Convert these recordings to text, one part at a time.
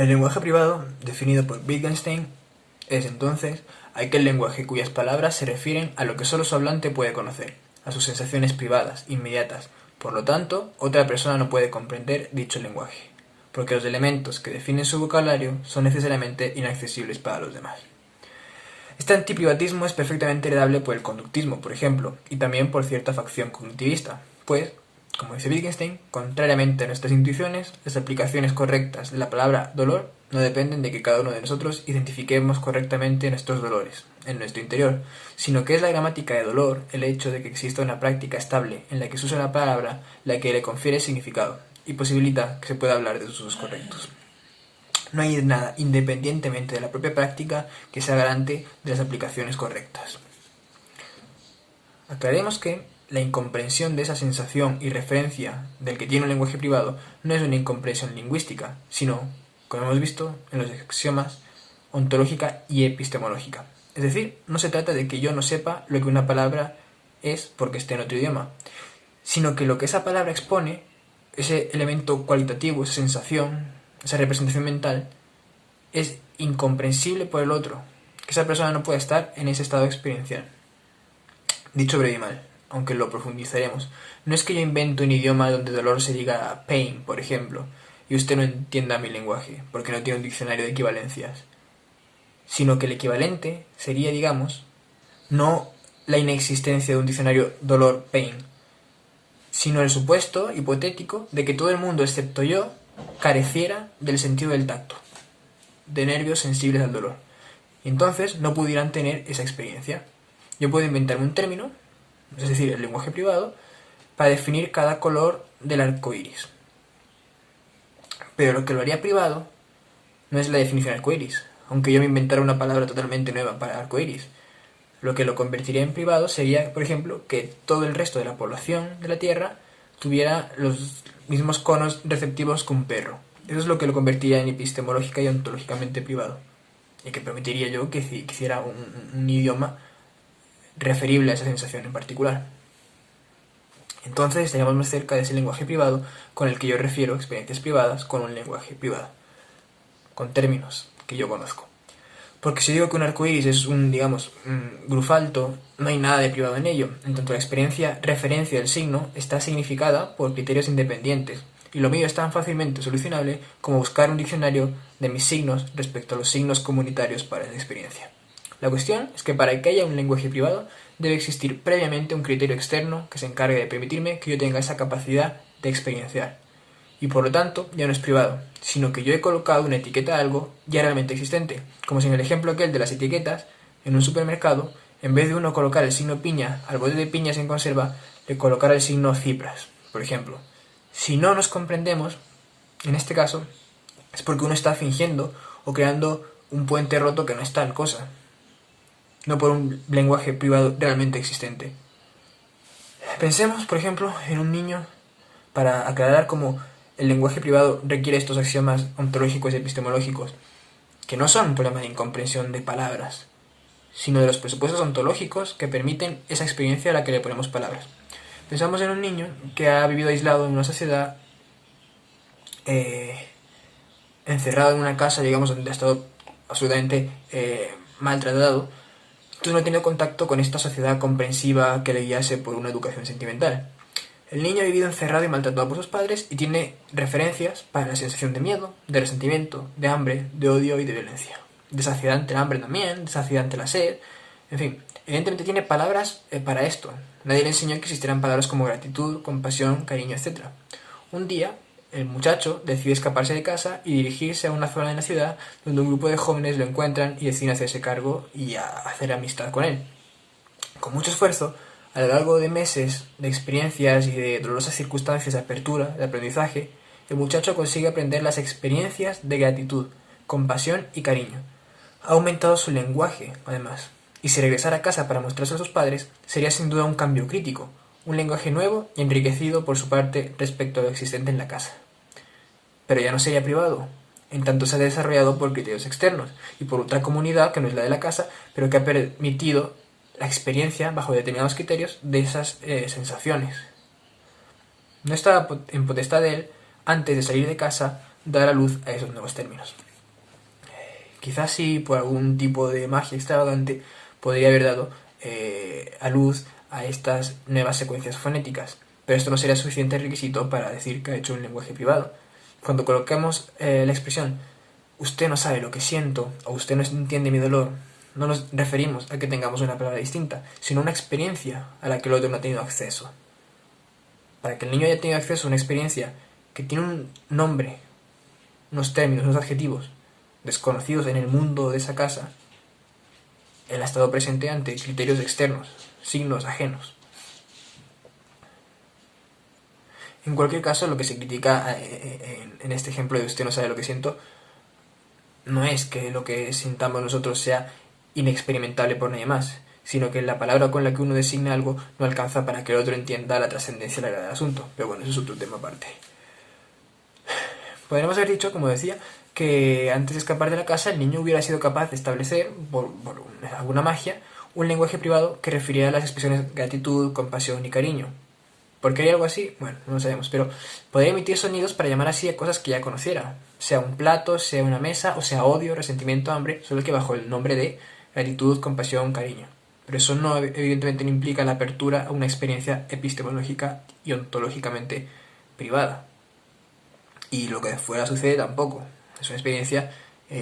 El lenguaje privado, definido por Wittgenstein, es entonces aquel lenguaje cuyas palabras se refieren a lo que solo su hablante puede conocer, a sus sensaciones privadas, inmediatas. Por lo tanto, otra persona no puede comprender dicho lenguaje, porque los elementos que definen su vocabulario son necesariamente inaccesibles para los demás. Este antiprivatismo es perfectamente heredable por el conductismo, por ejemplo, y también por cierta facción cognitivista, pues, como dice Wittgenstein, contrariamente a nuestras intuiciones, las aplicaciones correctas de la palabra dolor no dependen de que cada uno de nosotros identifiquemos correctamente nuestros dolores en nuestro interior, sino que es la gramática de dolor, el hecho de que exista una práctica estable en la que se usa la palabra la que le confiere significado y posibilita que se pueda hablar de sus usos correctos. No hay nada, independientemente de la propia práctica, que sea garante de las aplicaciones correctas. Aclaremos que la incomprensión de esa sensación y referencia del que tiene un lenguaje privado no es una incomprensión lingüística, sino, como hemos visto en los axiomas, ontológica y epistemológica. Es decir, no se trata de que yo no sepa lo que una palabra es porque esté en otro idioma, sino que lo que esa palabra expone, ese elemento cualitativo, esa sensación, esa representación mental, es incomprensible por el otro, que esa persona no puede estar en ese estado experiencial. Dicho breve y mal, aunque lo profundizaremos, no es que yo invento un idioma donde dolor se diga pain, por ejemplo, y usted no entienda mi lenguaje, porque no tiene un diccionario de equivalencias, sino que el equivalente sería, digamos, no la inexistencia de un diccionario dolor-pain, sino el supuesto hipotético de que todo el mundo, excepto yo, careciera del sentido del tacto, de nervios sensibles al dolor, y entonces no pudieran tener esa experiencia. Yo puedo inventarme un término, es decir, el lenguaje privado, para definir cada color del arco iris. Pero lo que lo haría privado no es la definición arco iris, aunque yo me inventara una palabra totalmente nueva para arco iris. Lo que lo convertiría en privado sería, por ejemplo, que todo el resto de la población de la Tierra tuviera los mismos conos receptivos que un perro. Eso es lo que lo convertiría en epistemológica y ontológicamente privado, y que permitiría yo que hiciera un idioma referible a esa sensación en particular. Entonces estaríamos más cerca de ese lenguaje privado con el que yo refiero experiencias privadas con un lenguaje privado, con términos que yo conozco. Porque si digo que un arcoíris es un grufalto, no hay nada de privado en ello, en tanto la experiencia referencia del signo está significada por criterios independientes, y lo mío es tan fácilmente solucionable como buscar un diccionario de mis signos respecto a los signos comunitarios para esa experiencia. La cuestión es que para que haya un lenguaje privado debe existir previamente un criterio externo que se encargue de permitirme que yo tenga esa capacidad de experienciar. Y por lo tanto ya no es privado, sino que yo he colocado una etiqueta a algo ya realmente existente, como si en el ejemplo aquel de las etiquetas, en un supermercado, en vez de uno colocar el signo piña al bote de piñas en conserva, le colocara el signo cipras, por ejemplo. Si no nos comprendemos, en este caso, es porque uno está fingiendo o creando un puente roto que no es tal cosa, no por un lenguaje privado realmente existente. Pensemos, por ejemplo, en un niño, para aclarar cómo el lenguaje privado requiere estos axiomas ontológicos y epistemológicos, que no son un problema de incomprensión de palabras, sino de los presupuestos ontológicos que permiten esa experiencia a la que le ponemos palabras. Pensamos en un niño que ha vivido aislado en una sociedad, encerrado en una casa, digamos, donde ha estado absolutamente maltratado. Entonces no ha tenido contacto con esta sociedad comprensiva que le guiase por una educación sentimental. El niño ha vivido encerrado y maltratado por sus padres y tiene referencias para la sensación de miedo, de resentimiento, de hambre, de odio y de violencia. De saciedad ante el hambre también, de saciedad ante la sed. En fin, evidentemente tiene palabras para esto. Nadie le enseñó que existieran palabras como gratitud, compasión, cariño, etc. Un día, el muchacho decide escaparse de casa y dirigirse a una zona de la ciudad donde un grupo de jóvenes lo encuentran y deciden hacerse cargo y hacer amistad con él. Con mucho esfuerzo, a lo largo de meses de experiencias y de dolorosas circunstancias de apertura, de aprendizaje, el muchacho consigue aprender las experiencias de gratitud, compasión y cariño. Ha aumentado su lenguaje, además, y si regresara a casa para mostrarse a sus padres, sería sin duda un cambio crítico, un lenguaje nuevo y enriquecido por su parte respecto a lo existente en la casa. Pero ya no sería privado, en tanto se ha desarrollado por criterios externos y por otra comunidad que no es la de la casa, pero que ha permitido la experiencia bajo determinados criterios de esas sensaciones. No estaba en potestad de él, antes de salir de casa, dar a luz a esos nuevos términos. Quizás sí, por algún tipo de magia extravagante, podría haber dado a luz a estas nuevas secuencias fonéticas, pero esto no sería suficiente requisito para decir que ha hecho un lenguaje privado. Cuando colocamos la expresión usted no sabe lo que siento o usted no entiende mi dolor, no nos referimos a que tengamos una palabra distinta, sino a una experiencia a la que el otro no ha tenido acceso. Para que el niño haya tenido acceso a una experiencia que tiene un nombre, unos términos, unos adjetivos desconocidos en el mundo de esa casa, él ha estado presente ante criterios externos, signos ajenos. En cualquier caso, lo que se critica en este ejemplo de usted no sabe lo que siento, no es que lo que sintamos nosotros sea inexperimentable por nadie más, sino que la palabra con la que uno designa algo no alcanza para que el otro entienda la trascendencia y la gravedad del asunto. Pero bueno, eso es otro tema aparte. Podríamos haber dicho, como decía, que antes de escapar de la casa el niño hubiera sido capaz de establecer, por alguna magia, un lenguaje privado que refiriera a las expresiones gratitud, compasión y cariño. ¿Por qué hay algo así? Bueno, no lo sabemos, pero podría emitir sonidos para llamar así a cosas que ya conociera, sea un plato, sea una mesa, o sea odio, resentimiento, hambre, solo que bajo el nombre de gratitud, compasión, cariño. Pero eso no, evidentemente no implica la apertura a una experiencia epistemológica y ontológicamente privada. Y lo que de fuera sucede tampoco. Es una experiencia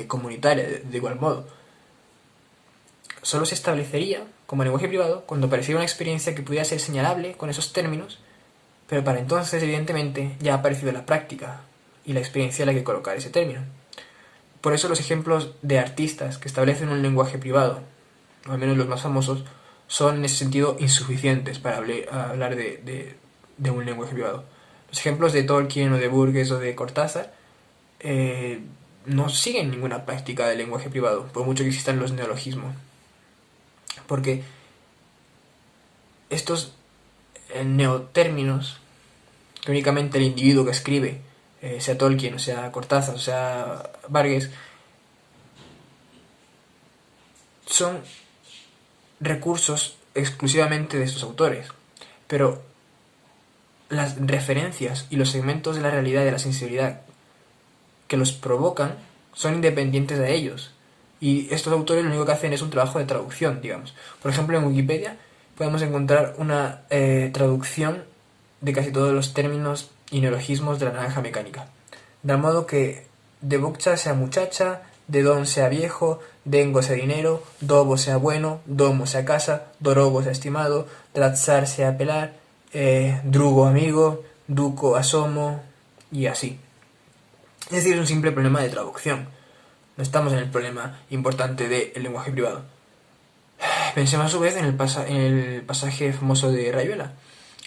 comunitaria, de igual modo. Solo se establecería como lenguaje privado cuando apareciera una experiencia que pudiera ser señalable con esos términos, pero para entonces, evidentemente, ya ha aparecido la práctica y la experiencia en la que colocar ese término. Por eso los ejemplos de artistas que establecen un lenguaje privado, o al menos los más famosos, son en ese sentido insuficientes para hablar de un lenguaje privado. Los ejemplos de Tolkien o de Burgess o de Cortázar no siguen ninguna práctica de lenguaje privado, por mucho que existan los neologismos. Porque estos neotérminos que únicamente el individuo que escribe, sea Tolkien, o sea Cortázar, o sea Vargas, son recursos exclusivamente de estos autores. Pero las referencias y los segmentos de la realidad y de la sensibilidad que los provocan son independientes de ellos. Y estos autores lo único que hacen es un trabajo de traducción, digamos. Por ejemplo, en Wikipedia podemos encontrar una traducción de casi todos los términos y neologismos de la naranja mecánica. De modo que de boccha sea muchacha, de don sea viejo, dengo sea dinero, dobo sea bueno, domo sea casa, dorogo sea estimado, dratzar sea pelar, drugo amigo, duco asomo y así. Es decir, es un simple problema de traducción. No estamos en el problema importante del lenguaje privado. Pensemos a su vez en el pasaje famoso de Rayuela.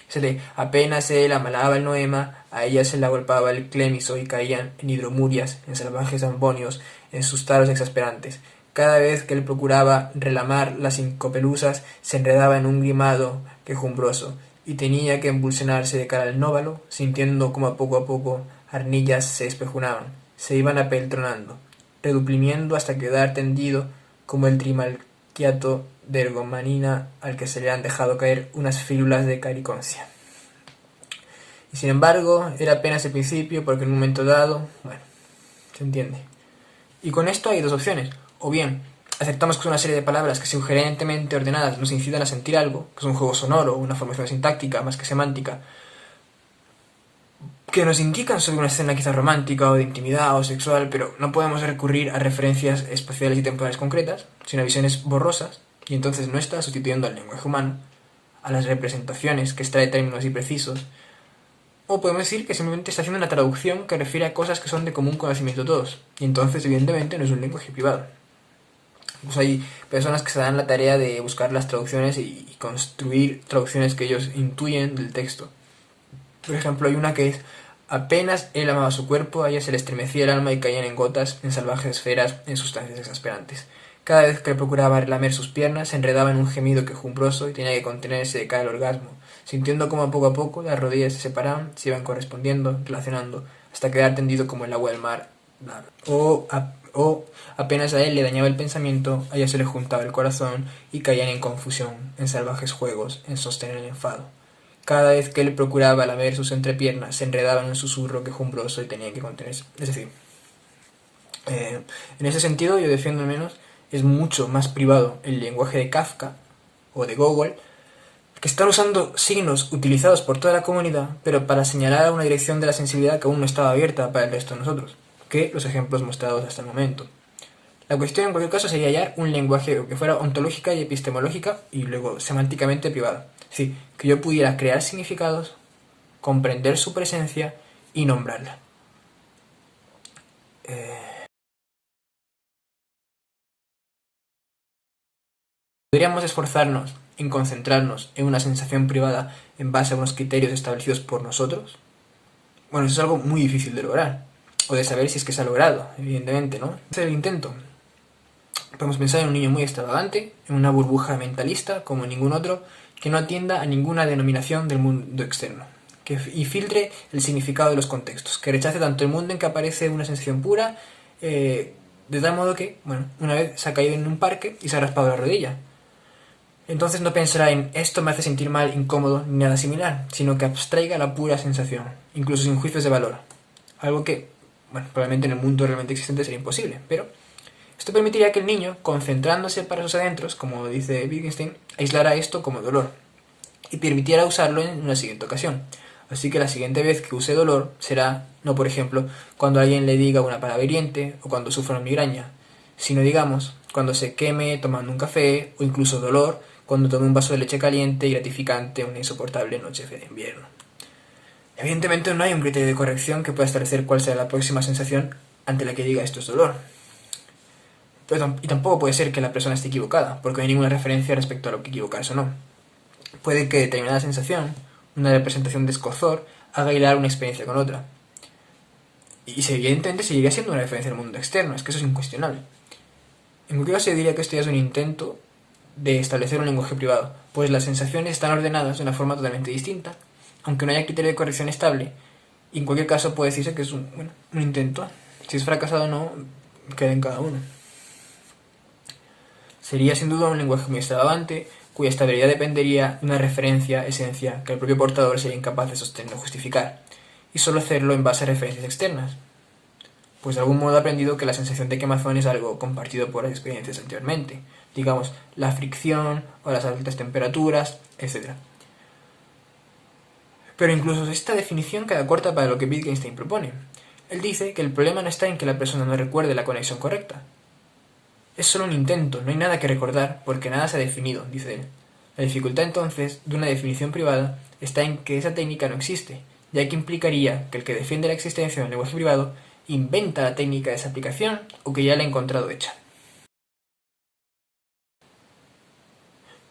Se lee, apenas él amalaba el noema, a ella se le agolpaba el clemiso y caían en hidromurias, en salvajes ambonios, en sus taros exasperantes. Cada vez que él procuraba relamar las incopelusas, se enredaba en un grimado quejumbroso, y tenía que embulcenarse de cara al nóvalo, sintiendo como a poco arnillas se espejunaban, se iban apeltronando, reduprimiendo hasta quedar tendido como el trimalquiato de ergomanina al que se le han dejado caer unas fílulas de cariconcia. Y sin embargo, era apenas el principio, porque en un momento dado, bueno, se entiende. Y con esto hay dos opciones. O bien, aceptamos que es una serie de palabras que sugerentemente ordenadas nos incitan a sentir algo, que es un juego sonoro, una formación sintáctica más que semántica, que nos indican sobre una escena quizás romántica o de intimidad o sexual, pero no podemos recurrir a referencias espaciales y temporales concretas, sino a visiones borrosas, y entonces no está sustituyendo al lenguaje humano, a las representaciones que extrae términos y precisos, o podemos decir que simplemente está haciendo una traducción que refiere a cosas que son de común conocimiento a todos, y entonces evidentemente no es un lenguaje privado. Pues hay personas que se dan la tarea de buscar las traducciones y construir traducciones que ellos intuyen del texto. Por ejemplo, hay una que es: apenas él amaba su cuerpo, a ella se le estremecía el alma y caían en gotas, en salvajes esferas, en sustancias exasperantes. Cada vez que procuraba lamer sus piernas, se enredaba en un gemido quejumbroso y tenía que contenerse de cara al orgasmo, sintiendo como a poco las rodillas se separaban, se iban correspondiendo, relacionando, hasta quedar tendido como el agua del mar. O apenas a él le dañaba el pensamiento, a ella se le juntaba el corazón y caían en confusión, en salvajes juegos, en sostener el enfado. Cada vez que él procuraba lamer sus entrepiernas, se enredaba en un susurro quejumbroso y tenía que contenerse. Es decir, En ese sentido, yo defiendo al menos, es mucho más privado el lenguaje de Kafka o de Gogol, que están usando signos utilizados por toda la comunidad, pero para señalar a una dirección de la sensibilidad que aún no estaba abierta para el resto de nosotros, que los ejemplos mostrados hasta el momento. La cuestión en cualquier caso sería hallar un lenguaje que fuera ontológica y epistemológica y luego semánticamente privado. Es decir, que yo pudiera crear significados, comprender su presencia y nombrarla. Podríamos esforzarnos en concentrarnos en una sensación privada en base a unos criterios establecidos por nosotros. Bueno, eso es algo muy difícil de lograr, o de saber si es que se ha logrado, evidentemente, ¿no? Hacer el intento. Podemos pensar en un niño muy extravagante, en una burbuja mentalista como ningún otro, que no atienda a ninguna denominación del mundo externo, y filtre el significado de los contextos, que rechace tanto el mundo en que aparece una sensación pura, de tal modo que, bueno, una vez se ha caído en un parque y se ha raspado la rodilla. Entonces no pensará en esto me hace sentir mal, incómodo, ni nada similar, sino que abstraiga la pura sensación, incluso sin juicios de valor. Algo que, bueno, probablemente en el mundo realmente existente sería imposible, pero esto permitiría que el niño, concentrándose para sus adentros, como dice Wittgenstein, aislara esto como dolor y permitiera usarlo en una siguiente ocasión. Así que la siguiente vez que use dolor será, no por ejemplo, cuando alguien le diga una palabra hiriente o cuando sufra una migraña, sino digamos, cuando se queme tomando un café o incluso dolor cuando tome un vaso de leche caliente y gratificante una insoportable noche de invierno. Evidentemente no hay un criterio de corrección que pueda establecer cuál será la próxima sensación ante la que diga esto es dolor. Y tampoco puede ser que la persona esté equivocada, porque no hay ninguna referencia respecto a lo que equivocarse o no. Puede que determinada sensación, una representación de escozor, haga hilar una experiencia con otra. Y evidentemente seguiría siendo una referencia al mundo externo, es que eso es incuestionable. En cualquier caso, yo diría que esto ya es un intento de establecer un lenguaje privado, pues las sensaciones están ordenadas de una forma totalmente distinta, aunque no haya criterio de corrección estable, y en cualquier caso puede decirse que es un intento. Si es fracasado o no, queda en cada uno. Sería sin duda un lenguaje muy extravagante, cuya estabilidad dependería de una referencia, esencia, que el propio portador sería incapaz de sostener o justificar, y solo hacerlo en base a referencias externas, pues de algún modo ha aprendido que la sensación de quemazón es algo compartido por las experiencias anteriormente, digamos, la fricción o las altas temperaturas, etc. Pero incluso esta definición queda corta para lo que Wittgenstein propone. Él dice que el problema no está en que la persona no recuerde la conexión correcta. Es solo un intento, no hay nada que recordar porque nada se ha definido, dice él. La dificultad entonces de una definición privada está en que esa técnica no existe, ya que implicaría que el que defiende la existencia de un lenguaje privado inventa la técnica de esa aplicación o que ya la ha encontrado hecha.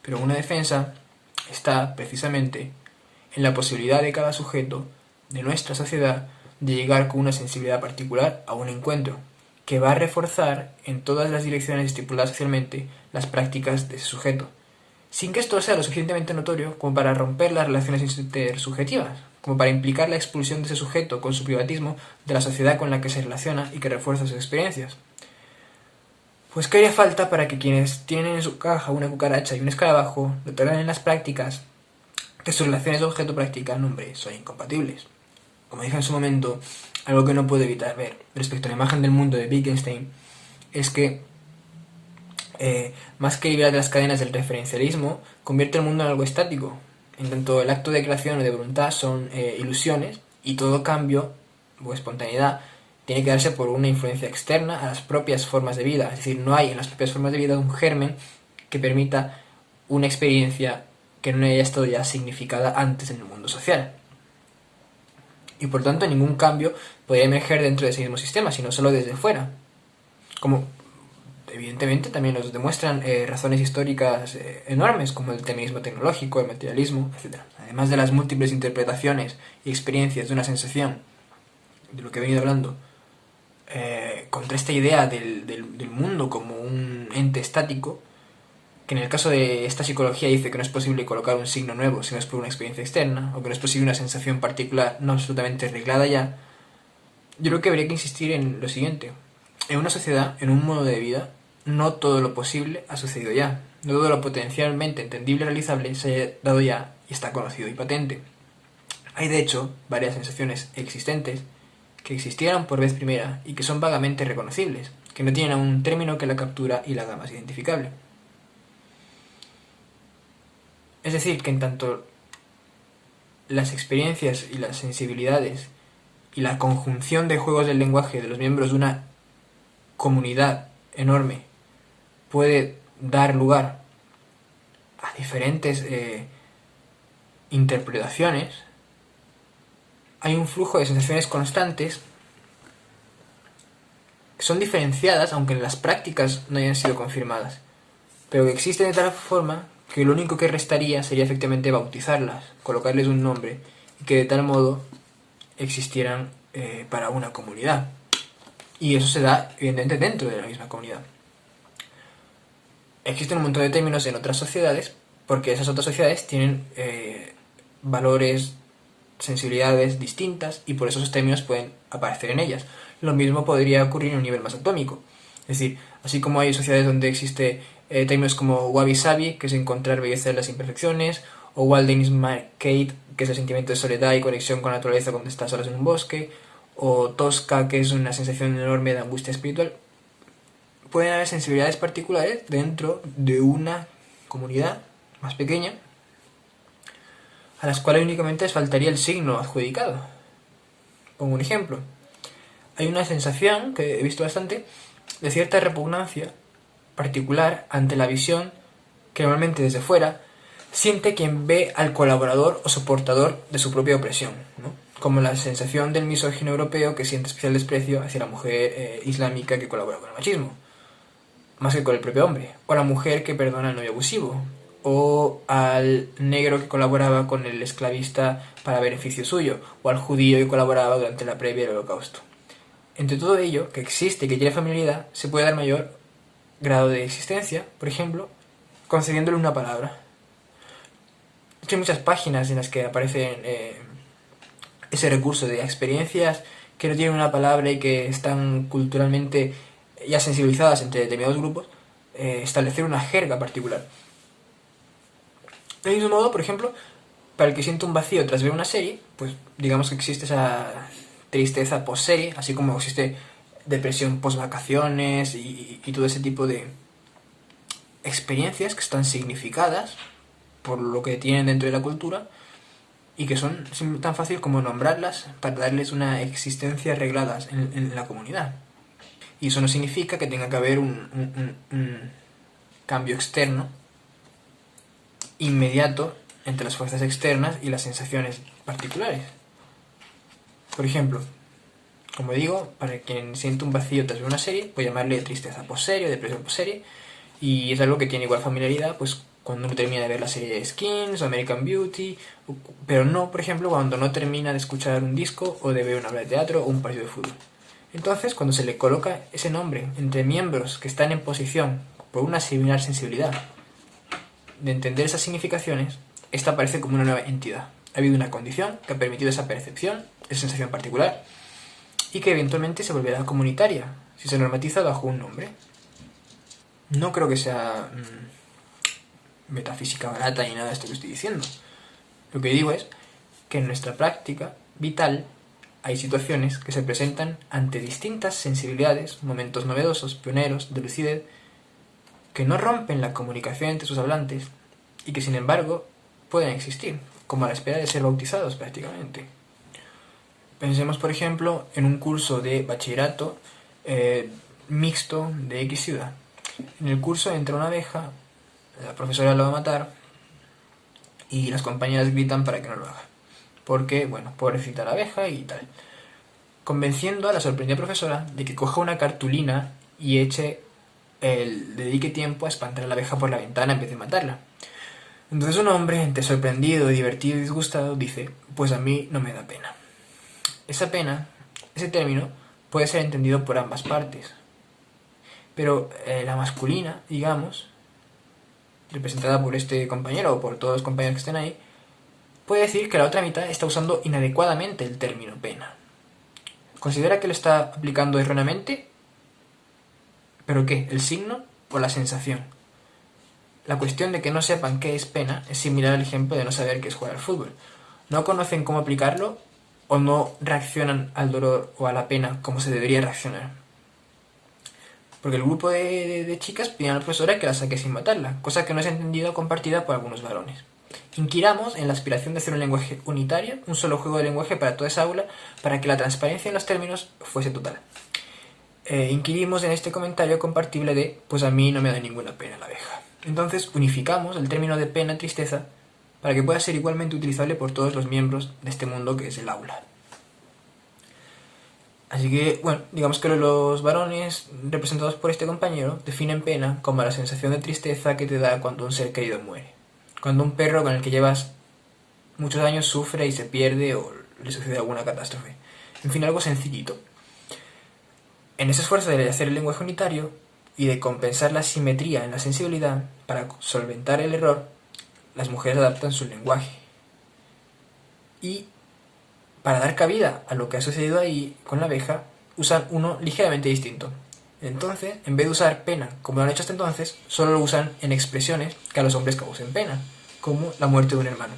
Pero una defensa está precisamente en la posibilidad de cada sujeto de nuestra sociedad de llegar con una sensibilidad particular a un encuentro que va a reforzar en todas las direcciones estipuladas socialmente las prácticas de ese sujeto, sin que esto sea lo suficientemente notorio como para romper las relaciones intersubjetivas, como para implicar la expulsión de ese sujeto con su privatismo de la sociedad con la que se relaciona y que refuerza sus experiencias. Pues ¿qué haría falta para que quienes tienen en su caja una cucaracha y un escarabajo notaran en las prácticas que sus relaciones de objeto-práctica, hombre, son incompatibles? Como dije en su momento, algo que no puedo evitar ver respecto a la imagen del mundo de Wittgenstein es que, más que liberar de las cadenas del referencialismo, convierte el mundo en algo estático. En tanto, el acto de creación o de voluntad son ilusiones y todo cambio o espontaneidad tiene que darse por una influencia externa a las propias formas de vida. Es decir, no hay en las propias formas de vida un germen que permita una experiencia que no haya estado ya significada antes en el mundo social. Y por tanto ningún cambio podría emerger dentro de ese mismo sistema, sino solo desde fuera. Como evidentemente también nos demuestran razones históricas enormes, como el determinismo tecnológico, el materialismo, etc. Además de las múltiples interpretaciones y experiencias de una sensación, de lo que he venido hablando, contra esta idea del mundo como un ente estático, que en el caso de esta psicología dice que no es posible colocar un signo nuevo si no es por una experiencia externa, o que no es posible una sensación particular no absolutamente arreglada ya, yo creo que habría que insistir en lo siguiente. En una sociedad, en un modo de vida, no todo lo posible ha sucedido ya. No todo lo potencialmente entendible y realizable se haya dado ya y está conocido y patente. Hay de hecho varias sensaciones existentes que existieron por vez primera y que son vagamente reconocibles, que no tienen un término que la captura y la haga más identificable. Es decir, que en tanto las experiencias y las sensibilidades y la conjunción de juegos del lenguaje de los miembros de una comunidad enorme puede dar lugar a diferentes interpretaciones, hay un flujo de sensaciones constantes que son diferenciadas, aunque en las prácticas no hayan sido confirmadas, pero que existen de tal forma que lo único que restaría sería efectivamente bautizarlas, colocarles un nombre, y que de tal modo existieran para una comunidad. Y eso se da, evidentemente, dentro de la misma comunidad. Existen un montón de términos en otras sociedades, porque esas otras sociedades tienen valores, sensibilidades distintas, y por eso esos términos pueden aparecer en ellas. Lo mismo podría ocurrir en un nivel más atómico. Es decir, así como hay sociedades donde existe términos como wabi-sabi, que es encontrar belleza en las imperfecciones, o Waldenismarckade, que es el sentimiento de soledad y conexión con la naturaleza cuando estás solas en un bosque, o Tosca, que es una sensación enorme de angustia espiritual. Pueden haber sensibilidades particulares dentro de una comunidad más pequeña, a las cuales únicamente les faltaría el signo adjudicado. Pongo un ejemplo. Hay una sensación, que he visto bastante, de cierta repugnancia particular ante la visión que normalmente desde fuera siente quien ve al colaborador o soportador de su propia opresión, ¿no? Como la sensación del misógino europeo que siente especial desprecio hacia la mujer islámica que colabora con el machismo, más que con el propio hombre, o la mujer que perdona al novio abusivo, o al negro que colaboraba con el esclavista para beneficio suyo, o al judío que colaboraba durante la previa del holocausto. Entre todo ello, que existe y que tiene familiaridad, se puede dar mayor grado de existencia, por ejemplo, concediéndole una palabra. De hecho, hay muchas páginas en las que aparece ese recurso de experiencias que no tienen una palabra y que están culturalmente ya sensibilizadas entre determinados grupos, establecer una jerga particular. Del mismo modo, por ejemplo, para el que siente un vacío tras ver una serie, pues digamos que existe esa tristeza post-serie, así como existe depresión post-vacaciones y todo ese tipo de experiencias que están significadas por lo que tienen dentro de la cultura y que son tan fácil como nombrarlas para darles una existencia arreglada en la comunidad. Y eso no significa que tenga que haber un cambio externo inmediato entre las fuerzas externas y las sensaciones particulares. Por ejemplo, como digo, para quien siente un vacío tras ver una serie, puede llamarle tristeza post-serie, depresión post-serie, y es algo que tiene igual familiaridad pues cuando uno termina de ver la serie Skins o American Beauty, pero no, por ejemplo, cuando no termina de escuchar un disco o de ver una obra de teatro o un partido de fútbol. Entonces, cuando se le coloca ese nombre entre miembros que están en posición por una similar sensibilidad de entender esas significaciones, esta aparece como una nueva entidad. Ha habido una condición que ha permitido esa percepción, esa sensación particular, y que eventualmente se volverá comunitaria si se normatiza bajo un nombre. No creo que sea metafísica barata ni nada de esto que estoy diciendo. Lo que digo es que en nuestra práctica vital hay situaciones que se presentan ante distintas sensibilidades, momentos novedosos, pioneros, de lucidez, que no rompen la comunicación entre sus hablantes y que sin embargo pueden existir, como a la espera de ser bautizados prácticamente. Pensemos, por ejemplo, en un curso de bachillerato mixto de X ciudad. En el curso entra una abeja, la profesora lo va a matar y las compañeras gritan para que no lo haga, porque, bueno, pobrecita la abeja y tal, convenciendo a la sorprendida profesora de que coja una cartulina y dedique tiempo a espantar a la abeja por la ventana en vez de matarla. Entonces un hombre, entre sorprendido, divertido y disgustado, dice: pues a mí no me da pena. Esa pena, ese término, puede ser entendido por ambas partes, pero la masculina, digamos, representada por este compañero o por todos los compañeros que estén ahí, puede decir que la otra mitad está usando inadecuadamente el término pena. ¿Considera que lo está aplicando erróneamente? ¿Pero qué? ¿El signo o la sensación? La cuestión de que no sepan qué es pena es similar al ejemplo de no saber qué es jugar al fútbol. No conocen cómo aplicarlo o no reaccionan al dolor o a la pena como se debería reaccionar. Porque el grupo de chicas pidieron a la profesora que la saque sin matarla, cosa que no es entendida o compartida por algunos varones. Inquiramos en la aspiración de hacer un lenguaje unitario, un solo juego de lenguaje para toda esa aula, para que la transparencia en los términos fuese total. Inquirimos en este comentario compartible de pues a mí no me da ninguna pena la abeja. Entonces unificamos el término de pena, tristeza, para que pueda ser igualmente utilizable por todos los miembros de este mundo que es el aula. Así que, bueno, digamos que los varones representados por este compañero definen pena como la sensación de tristeza que te da cuando un ser querido muere. Cuando un perro con el que llevas muchos años sufre y se pierde o le sucede alguna catástrofe. En fin, algo sencillito. En ese esfuerzo de hacer el lenguaje unitario y de compensar la simetría en la sensibilidad para solventar el error, las mujeres adaptan su lenguaje. Y para dar cabida a lo que ha sucedido ahí con la abeja, usan uno ligeramente distinto. Entonces, en vez de usar pena como lo han hecho hasta entonces, solo lo usan en expresiones que a los hombres causen pena, como la muerte de un hermano.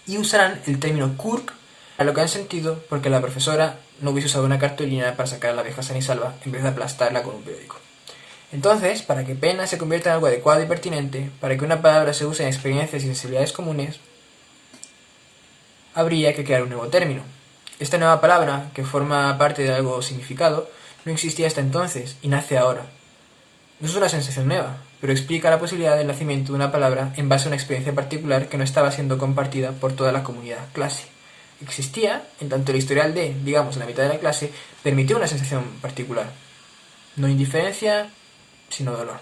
Y usarán el término kurk a lo que han sentido porque la profesora no hubiese usado una cartulina para sacar a la abeja sana y salva en vez de aplastarla con un periódico. Entonces, para que pena se convierta en algo adecuado y pertinente, para que una palabra se use en experiencias y sensibilidades comunes, habría que crear un nuevo término. Esta nueva palabra, que forma parte de algo significado, no existía hasta entonces y nace ahora. No es una sensación nueva, pero explica la posibilidad del nacimiento de una palabra en base a una experiencia particular que no estaba siendo compartida por toda la comunidad clase. Existía, en tanto el historial de, digamos, la mitad de la clase, permitió una sensación particular. No indiferencia, sino dolor.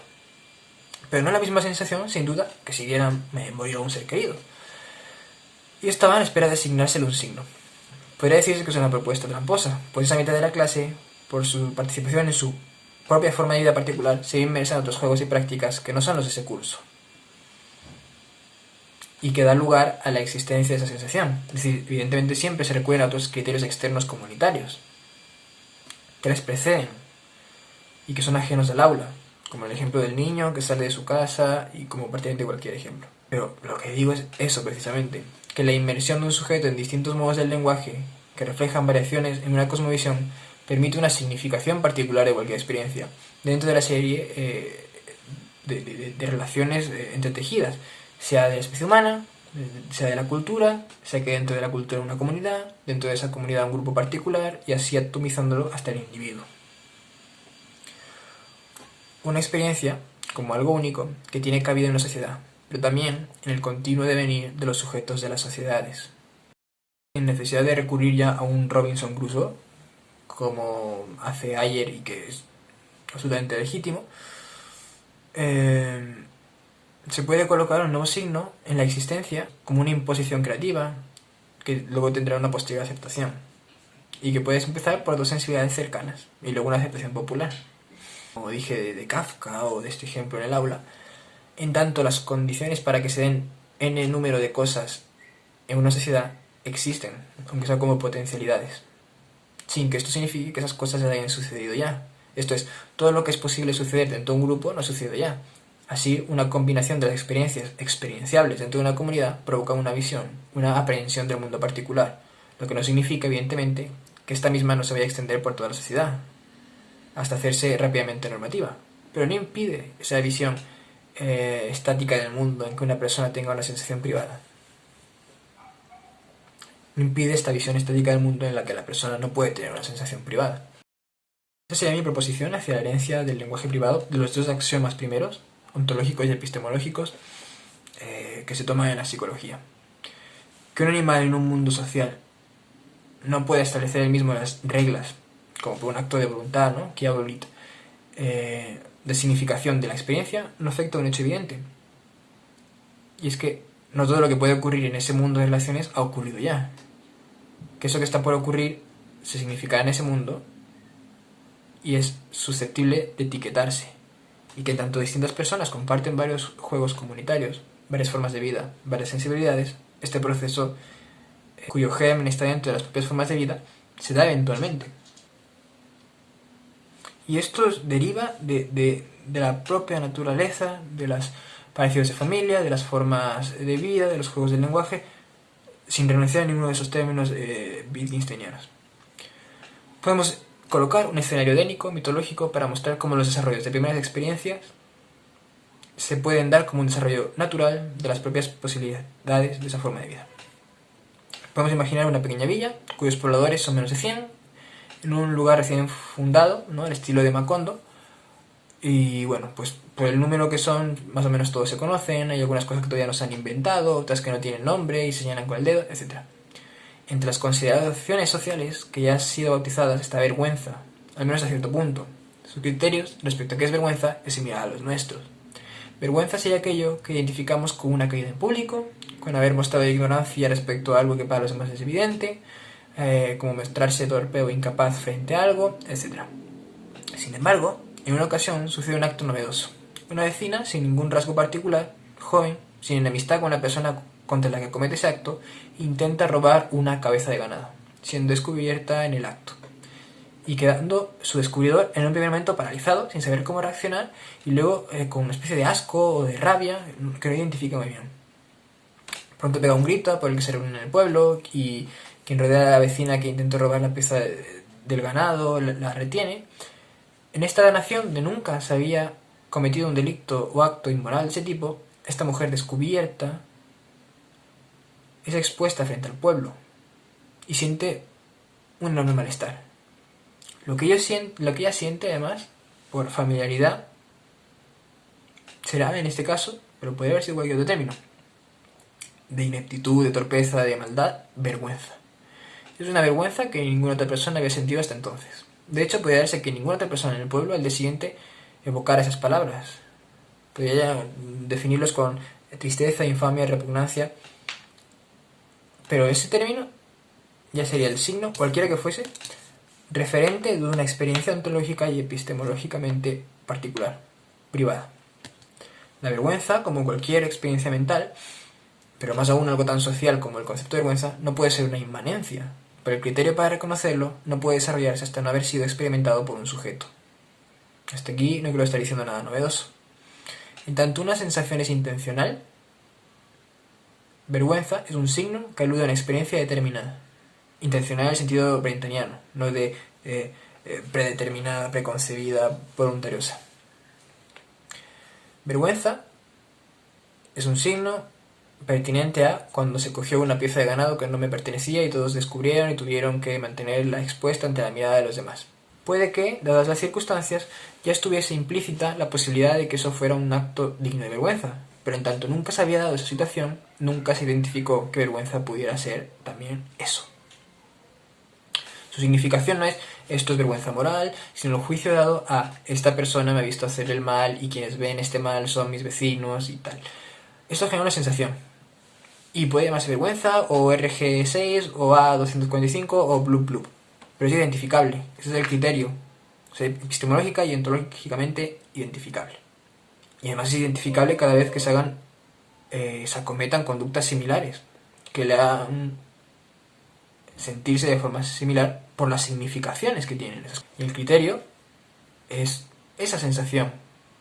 Pero no la misma sensación, sin duda, que si murió un ser querido. Y estaba en espera de asignársele un signo. Podría decirse que es una propuesta tramposa, pues esa mitad de la clase, por su participación en su propia forma de vida particular, se ve inmersa en otros juegos y prácticas que no son los de ese curso. Y que da lugar a la existencia de esa sensación. Es decir, evidentemente siempre se recurren a otros criterios externos comunitarios, que les preceden y que son ajenos al aula, como el ejemplo del niño que sale de su casa y como prácticamente cualquier ejemplo. Pero lo que digo es eso precisamente, que la inmersión de un sujeto en distintos modos del lenguaje, que reflejan variaciones en una cosmovisión, permite una significación particular de cualquier experiencia, dentro de la serie de relaciones entretejidas, sea de la especie humana, sea de la cultura, sea que dentro de la cultura una comunidad, dentro de esa comunidad un grupo particular, y así atomizándolo hasta el individuo. Una experiencia como algo único que tiene cabida en la sociedad, pero también en el continuo devenir de los sujetos de las sociedades. Sin necesidad de recurrir ya a un Robinson Crusoe, como hace Ayer y que es absolutamente legítimo, se puede colocar un nuevo signo en la existencia como una imposición creativa, que luego tendrá una posterior aceptación, y que puedes empezar por dos sensibilidades cercanas, y luego una aceptación popular. Como dije de Kafka o de este ejemplo en el aula, en tanto las condiciones para que se den n número de cosas en una sociedad existen, aunque sean como potencialidades, sin que esto signifique que esas cosas ya hayan sucedido ya. Esto es, todo lo que es posible suceder dentro de un grupo no ha sucedido ya. Así, una combinación de las experiencias experienciables dentro de una comunidad provoca una visión, una aprehensión del mundo particular, lo que no significa, evidentemente, que esta misma no se vaya a extender por toda la sociedad, hasta hacerse rápidamente normativa. Pero no impide esa visión estática del mundo en que una persona tenga una sensación privada. No impide esta visión estática del mundo en la que la persona no puede tener una sensación privada. Esa sería mi proposición hacia la herencia del lenguaje privado de los dos axiomas primeros, ontológicos y epistemológicos, que se toman en la psicología. Que un animal en un mundo social no puede establecer él mismo las reglas, como por un acto de voluntad, ¿no? Que abolit, de significación de la experiencia, no afecta a un hecho evidente. Y es que no todo lo que puede ocurrir en ese mundo de relaciones ha ocurrido ya. Que eso que está por ocurrir se significará en ese mundo y es susceptible de etiquetarse. Y que tanto distintas personas comparten varios juegos comunitarios, varias formas de vida, varias sensibilidades, este proceso, cuyo germen está dentro de las propias formas de vida, se da eventualmente. Y esto deriva de la propia naturaleza, de los parecidos de familia, de las formas de vida, de los juegos del lenguaje, sin renunciar a ninguno de esos términos wittgensteinianos. Podemos colocar un escenario edénico, mitológico, para mostrar cómo los desarrollos de primeras experiencias se pueden dar como un desarrollo natural de las propias posibilidades de esa forma de vida. Podemos imaginar una pequeña villa, cuyos pobladores son menos de 100, en un lugar recién fundado, ¿no?, al estilo de Macondo, y bueno, pues por el número que son, más o menos todos se conocen, hay algunas cosas que todavía no se han inventado, otras que no tienen nombre y se señalan con el dedo, etc. Entre las consideraciones sociales que ya han sido bautizadas está vergüenza, al menos a cierto punto. Sus criterios respecto a qué es vergüenza es similar a los nuestros. Vergüenza sería aquello que identificamos con una caída en público, con haber mostrado ignorancia respecto a algo que para los demás es evidente, como mostrarse torpe o incapaz frente a algo, etc. Sin embargo, en una ocasión sucede un acto novedoso. Una vecina, sin ningún rasgo particular, joven, sin enemistad con la persona contra la que comete ese acto, intenta robar una cabeza de ganado, siendo descubierta en el acto, y quedando su descubridor en un primer momento paralizado, sin saber cómo reaccionar, y luego con una especie de asco o de rabia que no identifica muy bien. Pronto pega un grito por el que se reúne en el pueblo, y quien rodea a la vecina que intentó robar la pieza del ganado la retiene. En esta nación, donde nunca se había cometido un delito o acto inmoral de ese tipo, esta mujer descubierta es expuesta frente al pueblo y siente un enorme malestar. Lo que ella siente, además, por familiaridad, será en este caso, pero podría haber sido cualquier otro término, de ineptitud, de torpeza, de maldad, vergüenza. Es una vergüenza que ninguna otra persona había sentido hasta entonces. De hecho, podría darse que ninguna otra persona en el pueblo al día siguiente evocara esas palabras. Podría definirlos con tristeza, infamia, repugnancia. Pero ese término ya sería el signo, cualquiera que fuese, referente de una experiencia ontológica y epistemológicamente particular, privada. La vergüenza, como cualquier experiencia mental, pero más aún algo tan social como el concepto de vergüenza, no puede ser una inmanencia, pero el criterio para reconocerlo no puede desarrollarse hasta no haber sido experimentado por un sujeto. Hasta aquí no quiero estar diciendo nada novedoso. En tanto una sensación es intencional, vergüenza es un signo que alude a una experiencia determinada. Intencional en el sentido brentaniano, no de predeterminada, preconcebida, voluntariosa. Vergüenza es un signo pertinente a cuando se cogió una pieza de ganado que no me pertenecía y todos descubrieron y tuvieron que mantenerla expuesta ante la mirada de los demás. Puede que, dadas las circunstancias, ya estuviese implícita la posibilidad de que eso fuera un acto digno de vergüenza, pero en tanto nunca se había dado esa situación, nunca se identificó que vergüenza pudiera ser también eso. Su significación no es esto es vergüenza moral, sino el juicio dado a esta persona me ha visto hacer el mal y quienes ven este mal son mis vecinos y tal. Esto genera una sensación. Y puede llamarse vergüenza, o RG6, o A245, o blub blub. Pero es identificable. Ese es el criterio. O sea, epistemológica y ontológicamente identificable. Y además es identificable cada vez que se acometan conductas similares, que le hagan sentirse de forma similar por las significaciones que tienen. Y el criterio es esa sensación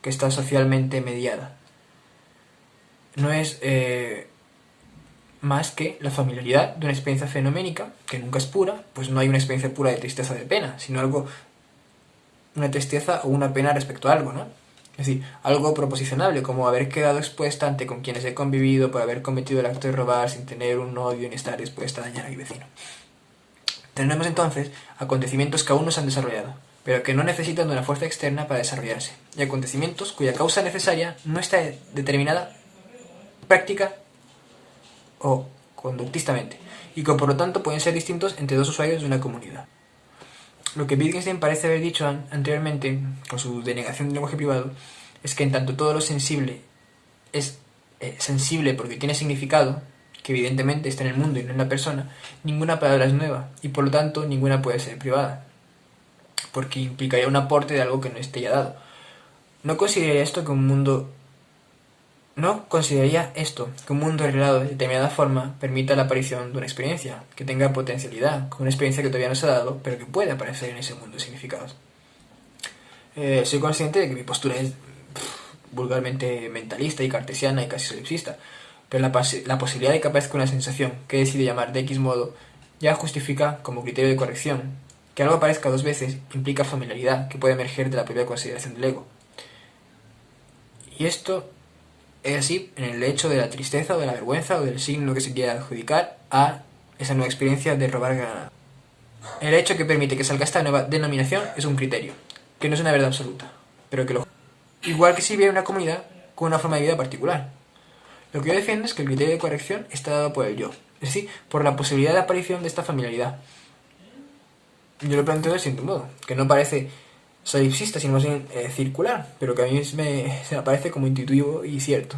que está socialmente mediada. No es más que la familiaridad de una experiencia fenoménica, que nunca es pura, pues no hay una experiencia pura de tristeza o de pena, sino una tristeza o una pena respecto a algo, ¿no? Es decir, algo proposicionable, como haber quedado expuesta ante con quienes he convivido por haber cometido el acto de robar sin tener un odio ni estar dispuesta a dañar a mi vecino. Tenemos entonces acontecimientos que aún no se han desarrollado, pero que no necesitan de una fuerza externa para desarrollarse, y acontecimientos cuya causa necesaria no está determinada práctica o conductistamente, y que por lo tanto pueden ser distintos entre dos usuarios de una comunidad. Lo que Wittgenstein parece haber dicho anteriormente, con su denegación del lenguaje privado, es que en tanto todo lo sensible es sensible porque tiene significado, que evidentemente está en el mundo y no en la persona, ninguna palabra es nueva, y por lo tanto ninguna puede ser privada, porque implicaría un aporte de algo que no esté ya dado. No consideraría esto que un mundo arreglado de determinada forma permita la aparición de una experiencia que tenga potencialidad, con una experiencia que todavía no se ha dado, pero que puede aparecer en ese mundo de significados. Soy consciente de que mi postura es vulgarmente mentalista y cartesiana y casi solipsista, pero la posibilidad de que aparezca una sensación que decide llamar de X modo ya justifica como criterio de corrección. Que algo aparezca dos veces implica familiaridad que puede emerger de la propia consideración del ego. Y esto es así en el hecho de la tristeza o de la vergüenza o del signo que se quiera adjudicar a esa nueva experiencia de robar granada. El hecho que permite que salga esta nueva denominación es un criterio, que no es una verdad absoluta, pero que lo... Igual que si vive una comunidad con una forma de vida particular. Lo que yo defiendo es que el criterio de corrección está dado por el yo, es decir, por la posibilidad de aparición de esta familiaridad. Yo lo planteo de cierto modo, que no parece solipsista, sino más bien circular, pero que a mí se me parece como intuitivo y cierto.